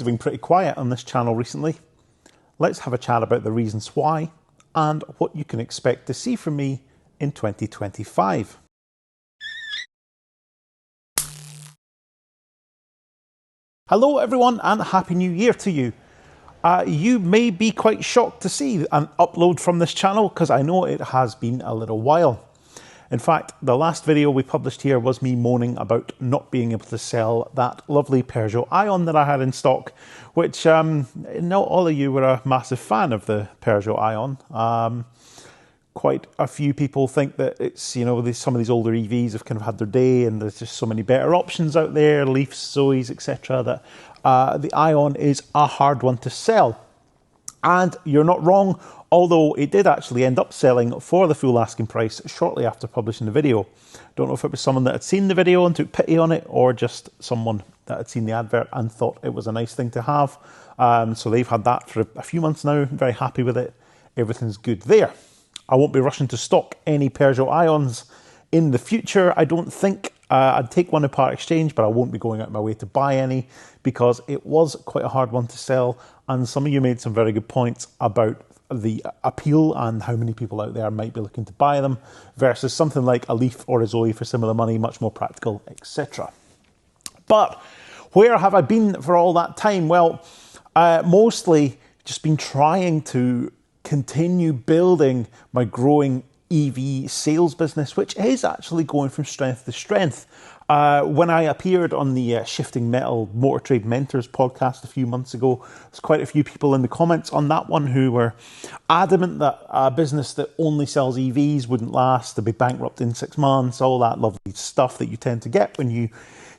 It's been pretty quiet on this channel recently. Let's have a chat about the reasons why and what you can expect to see from me in 2025. Hello everyone and Happy New Year to you. You may be quite shocked to see an upload from this channel because I know it has been a little while. In fact, the last video we published here was me moaning about not being able to sell that lovely Peugeot Ion that I had in stock, which not all of you were a massive fan of the Peugeot Ion. Quite a few people think that it's, you know, some of these older EVs have kind of had their day and there's just so many better options out there, Leafs, Zoes, etc., that the Ion is a hard one to sell. And you're not wrong, although it did actually end up selling for the full asking price shortly after publishing the video. Don't know if it was someone that had seen the video and took pity on it, or just someone that had seen the advert and thought it was a nice thing to have. So they've had that for a few months now, very happy with it. Everything's good there. I won't be rushing to stock any Peugeot Ions in the future, I don't think. I'd take one in part exchange, but I won't be going out of my way to buy any because it was quite a hard one to sell. And some of you made some very good points about the appeal and how many people out there might be looking to buy them versus something like a Leaf or a Zoe for similar money, much more practical, etc. But where have I been for all that time? Well, mostly just been trying to continue building my growing EV sales business, which is actually going from strength to strength. When I appeared on the Shifting Metal Motor Trade Mentors podcast a few months ago, there's quite a few people in the comments on that one who were adamant that a business that only sells EVs wouldn't last, they'd be bankrupt in 6 months, all that lovely stuff that you tend to get when you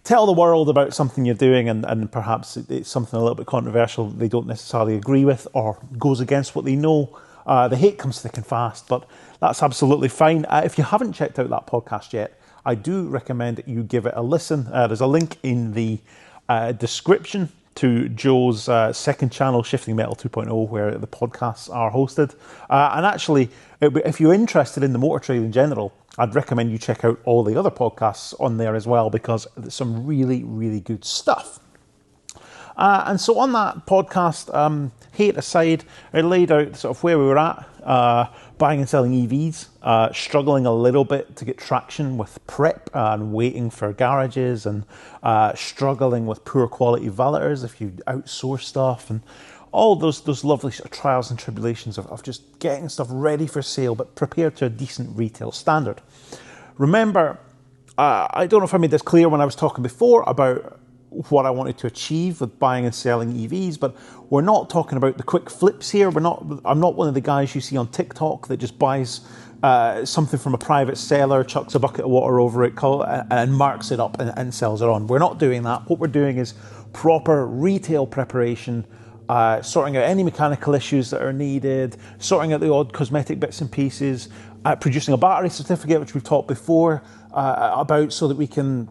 tell the world about something you're doing and perhaps it's something a little bit controversial that they don't necessarily agree with or goes against what they know. The hate comes thick and fast, but that's absolutely fine. If you haven't checked out that podcast yet, I do recommend that you give it a listen. There's a link in the description to Joe's second channel, Shifting Metal 2.0, where the podcasts are hosted. And actually, if you're interested in the motor trade in general, I'd recommend you check out all the other podcasts on there as well, because there's some really, really good stuff. And so on that podcast, hate aside, I laid out sort of where we were at, buying and selling EVs, struggling a little bit to get traction with prep and waiting for garages, and struggling with poor quality valeters if you outsource stuff, and all those lovely sort of trials and tribulations of just getting stuff ready for sale but prepared to a decent retail standard. Remember, I don't know if I made this clear when I was talking before about what I wanted to achieve with buying and selling EVs, but we're not talking about the quick flips here. I'm not one of the guys you see on TikTok that just buys something from a private seller, chucks a bucket of water over it, and marks it up and sells it on. We're not doing that. What we're doing is proper retail preparation, sorting out any mechanical issues that are needed, sorting out the odd cosmetic bits and pieces, producing a battery certificate, which we've talked before about, so that we can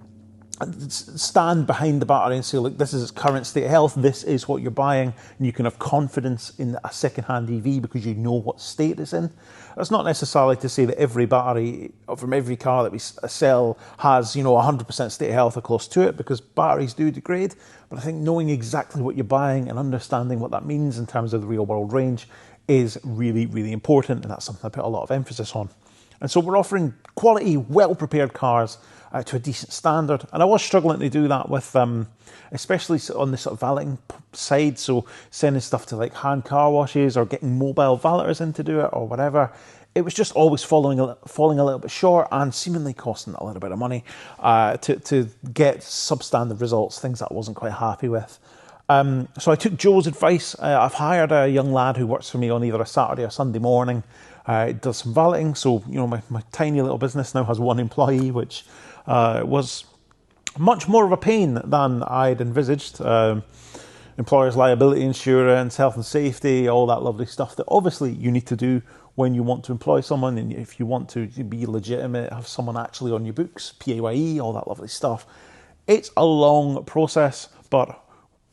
stand behind the battery and say, look, this is its current state of health, this is what you're buying, and you can have confidence in a second-hand EV because you know what state it's in. That's not necessarily to say that every battery from every car that we sell has, 100% state of health or close to it, because batteries do degrade. But I think knowing exactly what you're buying and understanding what that means in terms of the real-world range is really, really important, and that's something I put a lot of emphasis on. And so we're offering quality, well-prepared cars to a decent standard. And I was struggling to do that with, especially on the sort of valeting side, so sending stuff to like hand car washes or getting mobile valeters in to do it or whatever. It was just always falling a little bit short and seemingly costing a little bit of money to get substandard results, things that I wasn't quite happy with. So I took Joe's advice. I've hired a young lad who works for me on either a Saturday or Sunday morning. Does some valeting, so my tiny little business now has one employee, which was much more of a pain than I'd envisaged. Employer's liability insurance, health and safety, all that lovely stuff that obviously you need to do when you want to employ someone, and if you want to be legitimate, have someone actually on your books, PAYE, all that lovely stuff. It's a long process, but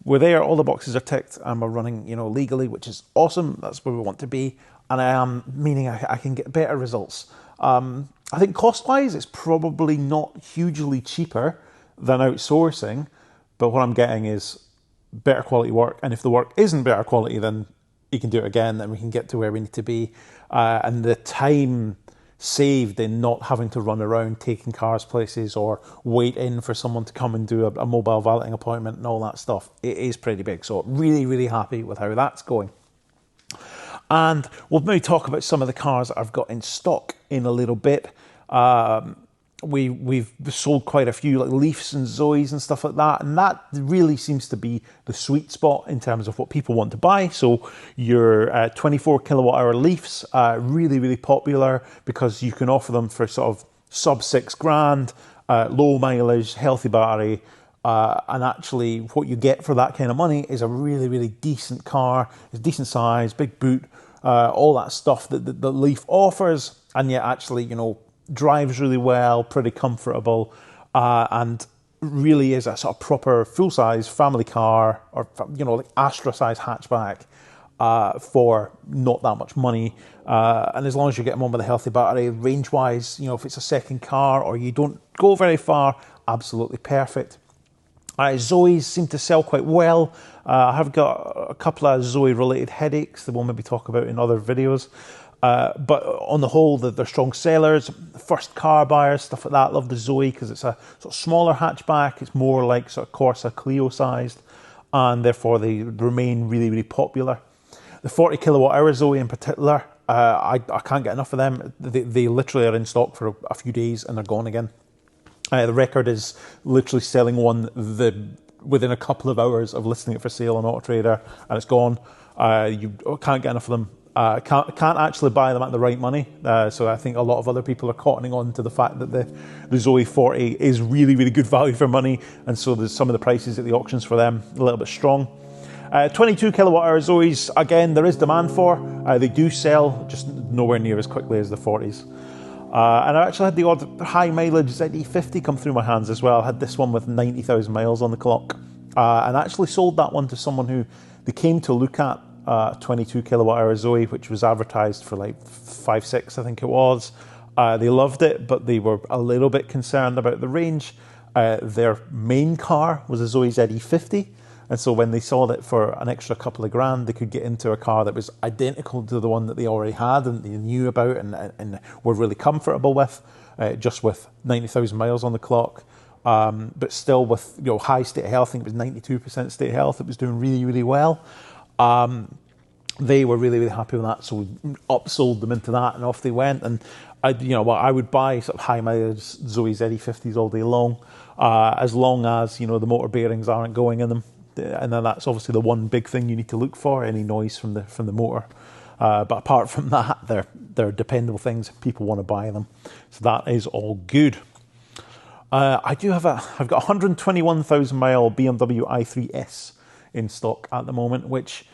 we're there, all the boxes are ticked, and we're running, legally, which is awesome. That's where we want to be, and I am, meaning I can get better results. I think cost-wise, it's probably not hugely cheaper than outsourcing, but what I'm getting is better quality work. And if the work isn't better quality, then you can do it again and we can get to where we need to be. And the time saved in not having to run around taking cars places or wait in for someone to come and do a mobile valeting appointment and all that stuff, it is pretty big. So really, really happy with how that's going. And we'll maybe talk about some of the cars that I've got in stock in a little bit. We've sold quite a few like Leafs and Zoes and stuff like that, and that really seems to be the sweet spot in terms of what people want to buy. So your 24 kilowatt hour Leafs, really, really popular because you can offer them for sort of sub $6,000, low mileage, healthy battery, and actually what you get for that kind of money is a really, really decent car. It's decent size, big boot, all that stuff that the Leaf offers, and yet actually, you know, drives really well, pretty comfortable, and really is a sort of proper full-size family car, or, you know, like Astra-size hatchback for not that much money. And as long as you get them on with a healthy battery, range-wise, you know, if it's a second car or you don't go very far, absolutely perfect. Zoes seem to sell quite well. I have got a couple of Zoe-related headaches that we'll maybe talk about in other videos. But on the whole, they're strong sellers. First car buyers, stuff like that, love the Zoe because it's a sort of smaller hatchback. It's more like sort of Corsa Clio sized, and therefore they remain really, really popular. The 40 kilowatt hour Zoe in particular, I can't get enough of them. They literally are in stock for a few days and they're gone again. The record is literally selling one within a couple of hours of listing it for sale on Auto Trader, and it's gone. You can't get enough of them. Can't actually buy them at the right money. So I think a lot of other people are cottoning on to the fact that the Zoe 40 is really, really good value for money. And so there's some of the prices at the auctions for them a little bit strong. 22 kilowatt hour Zoes, again, there is demand for. They do sell, just nowhere near as quickly as the 40s. And I actually had the odd high mileage ZE50 come through my hands as well. I had this one with 90,000 miles on the clock. And actually sold that one to someone who they came to look at 22 kilowatt hour Zoe, which was advertised for like 5-6, I think it was. They loved it, but they were a little bit concerned about the range. Their main car was a Zoe ZE50. And so when they saw that for an extra couple of grand, they could get into a car that was identical to the one that they already had and they knew about and were really comfortable with, just with 90,000 miles on the clock. But still with, you know, high state of health. I think it was 92% state of health. It was doing really, really well. They were really, really happy with that. So we upsold them into that and off they went. And I would buy sort of high mileage Zoe ZE50s all day long, as long as, you know, the motor bearings aren't going in them. And then that's obviously the one big thing you need to look for, any noise from the motor. But apart from that, they're dependable things. People want to buy them. So that is all good. I've got 121,000 mile BMW i3S in stock at the moment, which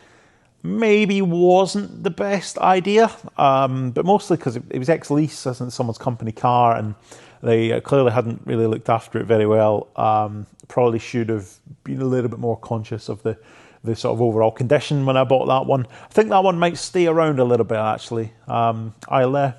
maybe wasn't the best idea, but mostly because it was ex-lease, as in someone's company car, and they clearly hadn't really looked after it very well. Probably should have been a little bit more conscious of the sort of overall condition when I bought that one. I think that one might stay around a little bit, actually. I'll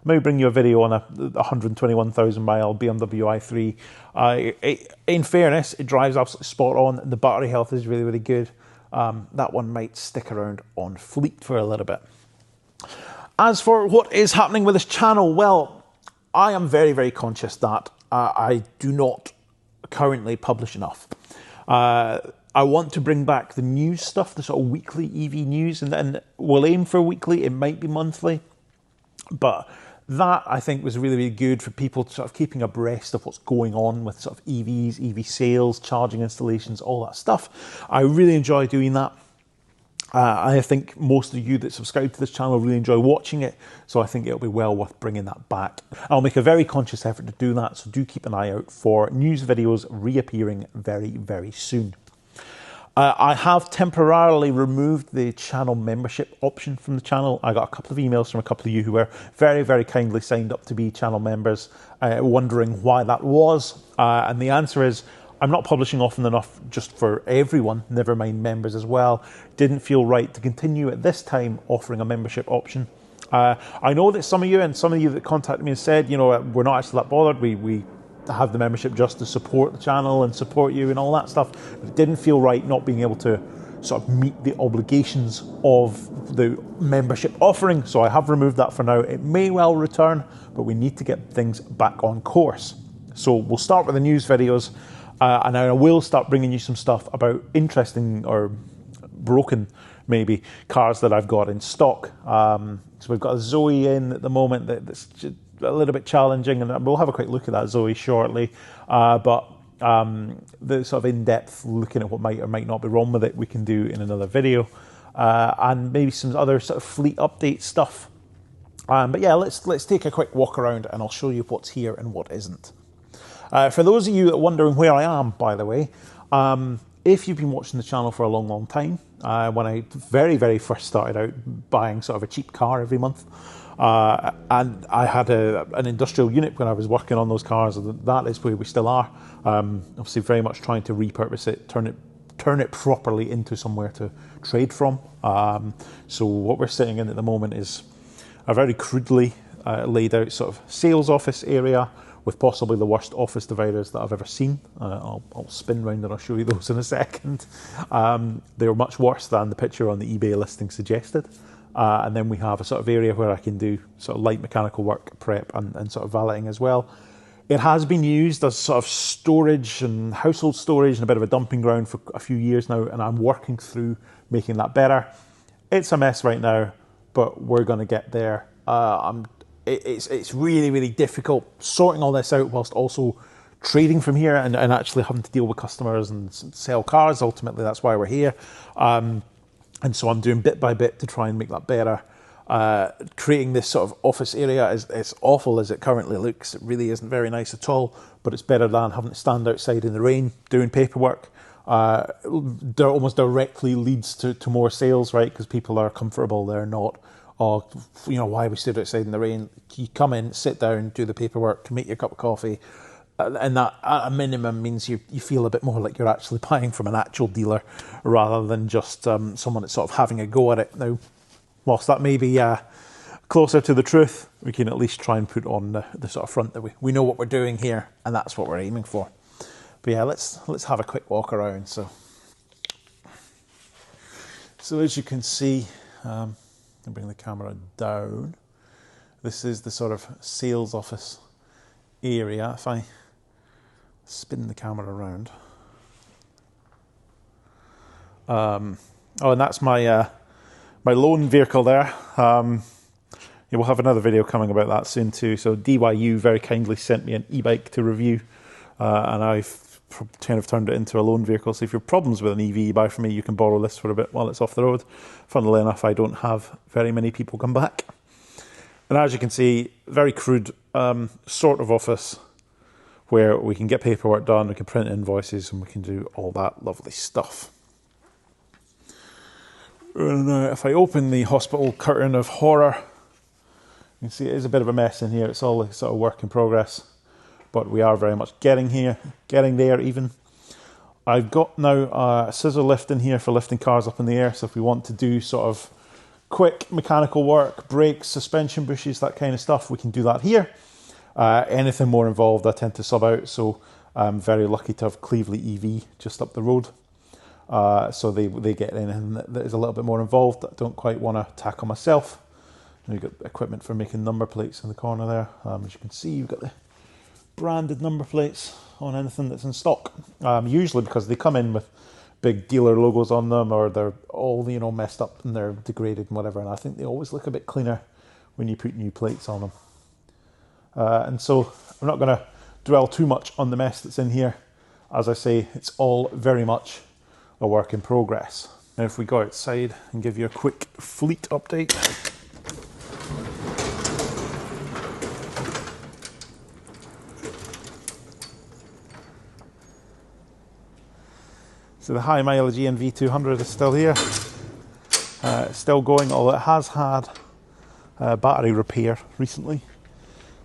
maybe bring you a video on a 121,000 mile BMW i3. In fairness, it drives absolutely spot on. The battery health is really, really good. That one might stick around on fleet for a little bit. As for what is happening with this channel, well, I am very, very conscious that I do not currently publish enough. I want to bring back the news stuff, the sort of weekly EV news, and then we'll aim for weekly. It might be monthly, but that I think was really, really good for people to sort of keeping abreast of what's going on with sort of EVs, EV sales, charging installations, all that stuff. I really enjoy doing that. I think most of you that subscribe to this channel really enjoy watching it, so I think it'll be well worth bringing that back. I'll make a very conscious effort to do that, so do keep an eye out for news videos reappearing very, very soon. I have temporarily removed the channel membership option from the channel. I got a couple of emails from a couple of you who were very, very kindly signed up to be channel members, wondering why that was. And the answer is, I'm not publishing often enough just for everyone, never mind members as well. Didn't feel right to continue at this time offering a membership option. I know that some of you that contacted me and said, you know, we're not actually that bothered. We have the membership just to support the channel and support you and all that stuff. It didn't feel right not being able to sort of meet the obligations of the membership offering, so I have removed that for now. It may well return, but we need to get things back on course. So we'll start with the news videos, and I will start bringing you some stuff about interesting or broken, maybe, cars that I've got in stock. So we've got a Zoe in at the moment that's just a little bit challenging, and we'll have a quick look at that Zoe shortly. But the sort of in-depth looking at what might or might not be wrong with it, we can do in another video, and maybe some other sort of fleet update stuff. But yeah, let's take a quick walk around, and I'll show you what's here and what isn't. For those of you that are wondering where I am, by the way, if you've been watching the channel for a long time, when I very first started out buying sort of a cheap car every month, and I had an industrial unit when I was working on those cars, and that is where we still are. Obviously very much trying to repurpose it, turn it properly into somewhere to trade from. So what we're sitting in at the moment is a very crudely laid out sort of sales office area with possibly the worst office dividers that I've ever seen. I'll spin round and I'll show you those in a second. They're much worse than the picture on the eBay listing suggested. And then we have a sort of area where I can do sort of light mechanical work, prep, and sort of valeting as well. It has been used as sort of storage and household storage and a bit of a dumping ground for a few years now, and I'm working through making that better. It's a mess right now, but we're going to get there. It's really difficult sorting all this out whilst also trading from here and actually having to deal with customers and sell cars. Ultimately, that's why we're here. And so I'm doing bit by bit to try and make that better. Creating this sort of office area, as awful as it currently looks, it really isn't very nice at all, but it's better than having to stand outside in the rain doing paperwork. Almost directly leads to more sales, right? Because people are comfortable, they're not, why we stood outside in the rain. You come in, sit down, do the paperwork, make your cup of coffee, and that at a minimum means you feel a bit more like you're actually buying from an actual dealer rather than just someone that's sort of having a go at it. Now, whilst that may be closer to the truth, we can at least try and put on the sort of front that we know what we're doing here, and that's what we're aiming for. But yeah, let's have a quick walk around. So as you can see, I'll bring the camera down. This is the sort of sales office area. If I spin the camera around, and that's my loan vehicle there. We'll have another video coming about that soon too. So DYU very kindly sent me an e-bike to review, and I've kind of turned it into a loan vehicle. So if you have problems with an EV you buy from me, you can borrow this for a bit while it's off the road. Funnily enough, I don't have very many people come back. And as you can see, very crude sort of office where we can get paperwork done, we can print invoices, and we can do all that lovely stuff. And if I open the hospital curtain of horror, you can see it is a bit of a mess in here. It's all a sort of work in progress, but we are very much getting there even. I've got now a scissor lift in here for lifting cars up in the air, so if we want to do sort of quick mechanical work, brakes, suspension bushes, that kind of stuff, we can do that here. Anything more involved I tend to sub out, so I'm very lucky to have Cleveley EV just up the road. So they get in, and that is a little bit more involved. I don't quite want to tackle myself. We've got equipment for making number plates in the corner there. As you can see, you've got the branded number plates on anything that's in stock. Usually because they come in with big dealer logos on them, or they're all messed up and they're degraded and whatever. And I think they always look a bit cleaner when you put new plates on them. And so I'm not going to dwell too much on the mess that's in here. As I say, it's all very much a work in progress. Now if we go outside and give you a quick fleet update. So the high mileage ENV 200 is still here. Still going, although it has had battery repair recently,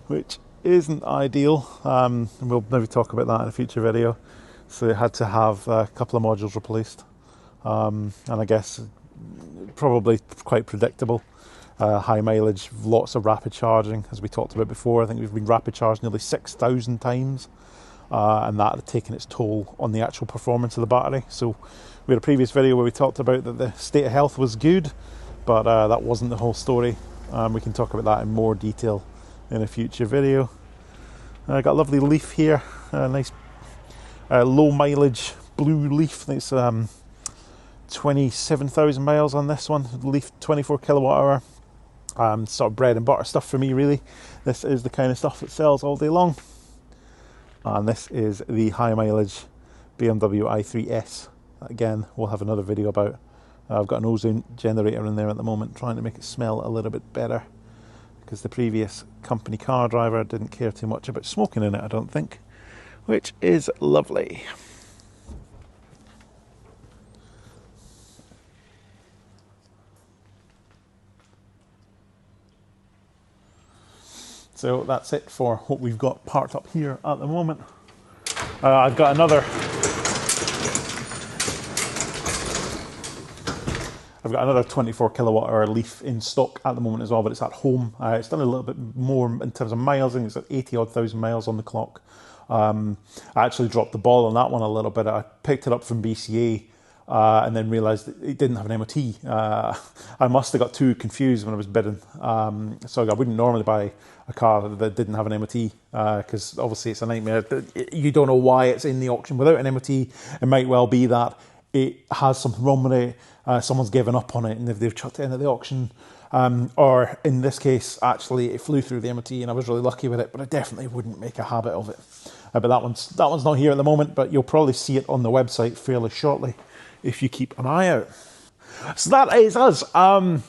which isn't ideal. We'll maybe talk about that in a future video. So it had to have a couple of modules replaced, and I guess probably quite predictable. high mileage, lots of rapid charging, as we talked about before. I think we've been rapid charged nearly 6,000 times, and that had taken its toll on the actual performance of the battery. So we had a previous video where we talked about that the state of health was good, but that wasn't the whole story. We can talk about that in more detail in a future video. I got a lovely Leaf here, a nice low mileage blue Leaf. It's 27,000 miles on this one. Leaf 24 kilowatt hour. Sort of bread and butter stuff for me, really. This is the kind of stuff that sells all day long. And this is the high mileage BMW i3S. Again, we'll have another video about. I've got an ozone generator in there at the moment, trying to make it smell a little bit better, because the previous company car driver didn't care too much about smoking in it, I don't think, which is lovely. So that's it for what we've got parked up here at the moment. I've got another 24 kilowatt hour Leaf in stock at the moment as well, but it's at home. It's done a little bit more in terms of miles. I think it's at 80 odd thousand miles on the clock. I actually dropped the ball on that one a little bit. I picked it up from BCA and then realised that it didn't have an MOT. I must have got too confused when I was bidding. So I wouldn't normally buy a car that didn't have an MOT, because obviously it's a nightmare. You don't know why it's in the auction without an MOT. It might well be that it has something wrong with it. Someone's given up on it and they've chucked it into the auction. Or in this case, actually, it flew through the MOT and I was really lucky with it, but I definitely wouldn't make a habit of it. But that one's not here at the moment, but you'll probably see it on the website fairly shortly if you keep an eye out. So that is us. I'm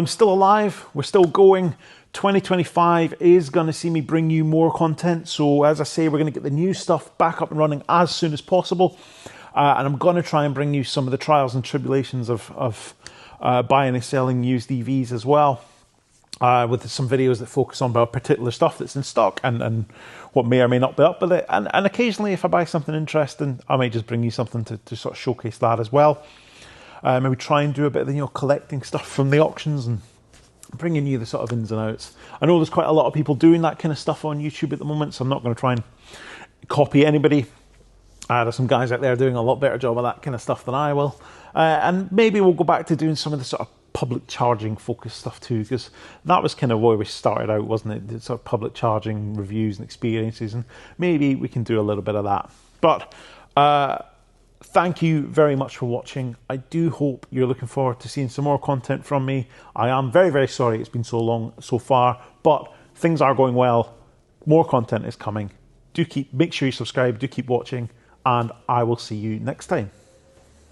still alive. We're still going. 2025 is going to see me bring you more content. So as I say, we're going to get the new stuff back up and running as soon as possible. And I'm going to try and bring you some of the trials and tribulations of buying and selling used EVs as well, with some videos that focus on particular stuff that's in stock and what may or may not be up with it. And occasionally, if I buy something interesting, I might just bring you something to sort of showcase that as well. Maybe try and do a bit of the collecting stuff from the auctions and bringing you the sort of ins and outs. I know there's quite a lot of people doing that kind of stuff on YouTube at the moment, so I'm not going to try and copy anybody. There's some guys out there doing a lot better job of that kind of stuff than I will. And maybe we'll go back to doing some of the sort of public charging focused stuff too, because that was kind of where we started out, wasn't it? The sort of public charging reviews and experiences, and maybe we can do a little bit of that. But thank you very much for watching. I do hope you're looking forward to seeing some more content from me. I am very, very sorry it's been so long so far, but things are going well. More content is coming. Make sure you subscribe, do keep watching, and I will see you next time.